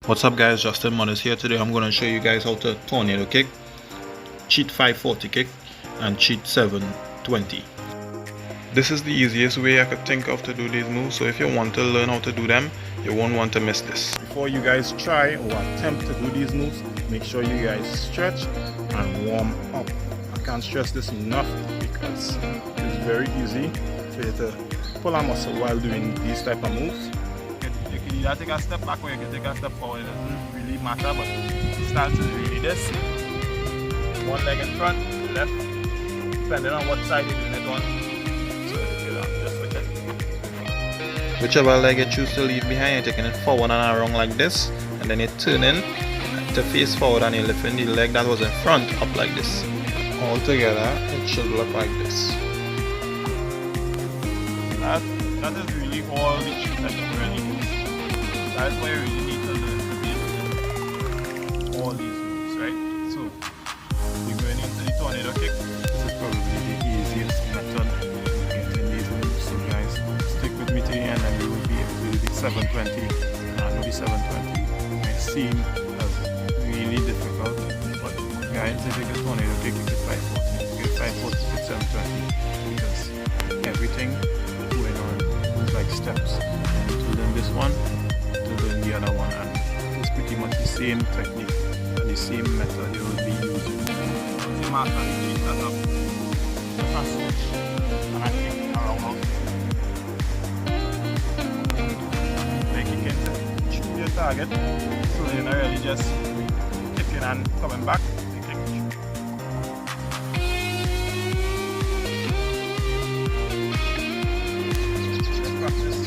What's up guys, Justin Modeste here. Today I'm going to show you guys how to tornado kick, cheat 540 kick and cheat 720. This is the easiest way I could think of to do these moves, so if you want to learn how to do them, you won't want to miss this. Before you guys try or attempt to do these moves, make sure you guys stretch and warm up. I can't stress this enough because it's very easy for you to pull a muscle while doing these type of moves. You can either take a step back or you can take a step forward. It doesn't really matter, but the stance is really this. One leg in front, left, depending on what side you're doing it on. So you just switch it. Whichever leg you choose to leave behind, you're taking it forward and around like this, and then you're turning to face forward and you're lifting the leg that was in front up like this. All together, it should look like this. That is really all the tricks that you really use. That's why you really need to learn to be able to do all these moves, right? So, you're going into the tornado kick. This is probably the easiest method of getting these moves. So guys, stick with me to the end and you will be able to do the 720. I know the 720 may seem as really difficult, but guys, if you get tornado kick, you get 540. You get 540, you get 720. Because everything going on is like steps. You need to learn this one, than the other one, and it's pretty much the same technique and the same method you will be using. The master the setup, a switch, and I kick around out. Like you can shoot your target, so you're not really just kicking and coming back. You kick and shoot. Let's practice.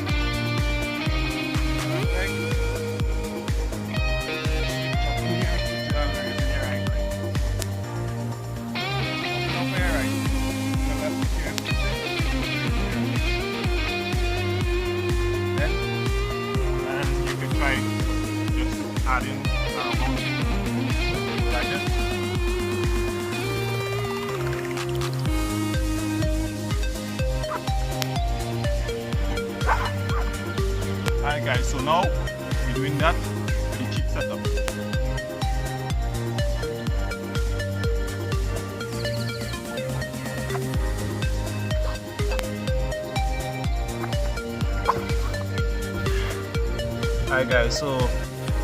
Adding like this. Alright guys, so now we're doing that with the cheat setup. Alright guys, so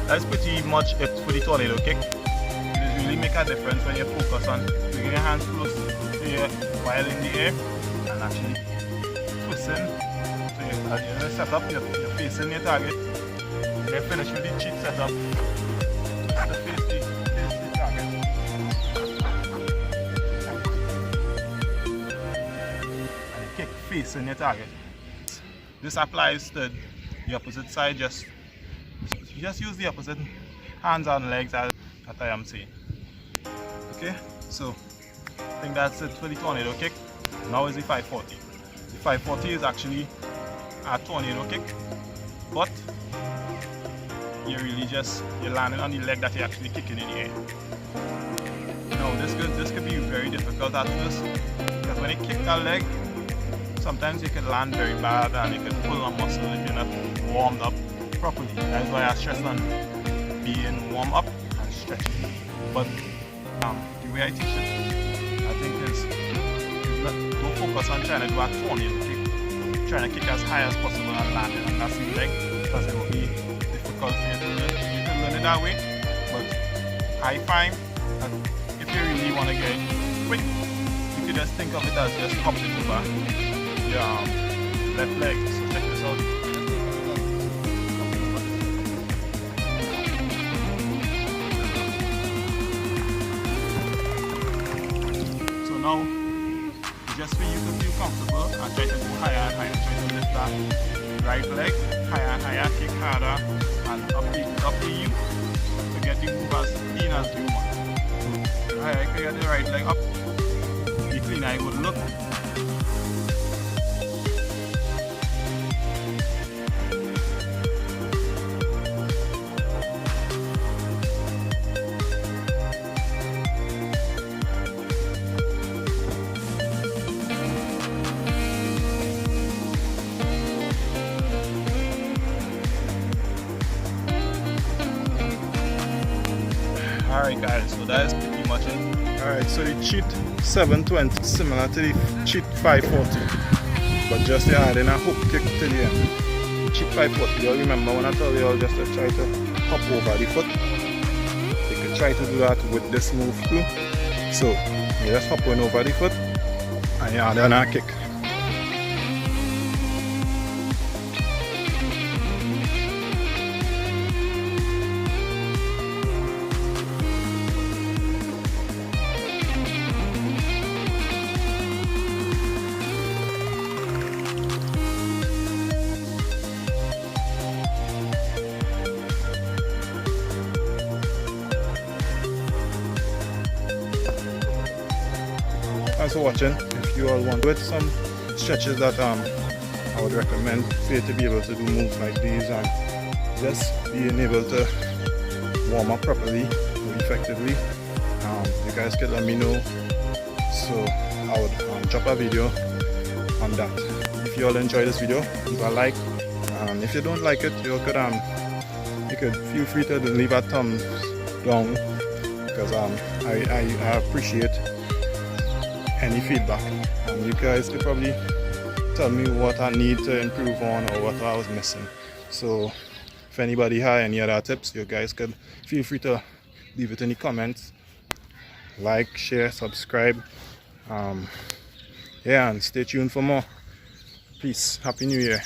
that's pretty much it for the tornado kick. It really make a difference when you focus on bringing your hands close to you while in the air and actually twisting. So as you're in the setup, you're facing your target. You're finished with the cheat setup. Twist to face the target. And you kick facing your target. This applies to the opposite side. Just use the opposite hands and legs as I am saying. Okay, so I think that's it for the tornado kick. Now is the 540. The 540 is actually a tornado kick, but you're landing on the leg that you're actually kicking in the air. Now this could be very difficult at first, because when you kick that leg, sometimes you can land very bad and you can pull a muscle if you're not warmed up properly. That's why I stress on being warm up and stretching. But the way I teach it, I think is don't focus on trying to do a tornado kick, trying to kick as high as possible and land it on that same leg, because it will be difficult for you to learn. You can learn it that way, but I find that if you really want to get it quick, you can just think of it as just hopping over your left leg. So check this out. Now, just for you to feel comfortable and try to go higher and higher, try to lift that right leg higher and higher, kick harder and up to you to get the move as clean as you want. So the higher you get the right leg up, the cleaner it would look. Alright guys, so that is pretty much it. Alright, so the cheat 720 similar to the cheat 540, but just adding a hook kick to the end. The cheat 540, you all remember when I told you all just to try to hop over the foot? You can try to do that with this move too. So you just hop on over the foot and you add on a kick. Thanks for watching. If you all want with some stretches that I would recommend for you to be able to do moves like these and just being able to warm up properly and effectively, you guys can let me know, so I would drop a video on that. If you all enjoy this video, leave a like, and if you don't like it, you could feel free to leave a thumbs down, because I appreciate any feedback, and you guys could probably tell me what I need to improve on or what I was missing. So if anybody had any other tips, you guys could feel free to leave it in the comments. Like, share, subscribe, yeah, and stay tuned for more. Peace. Happy New Year.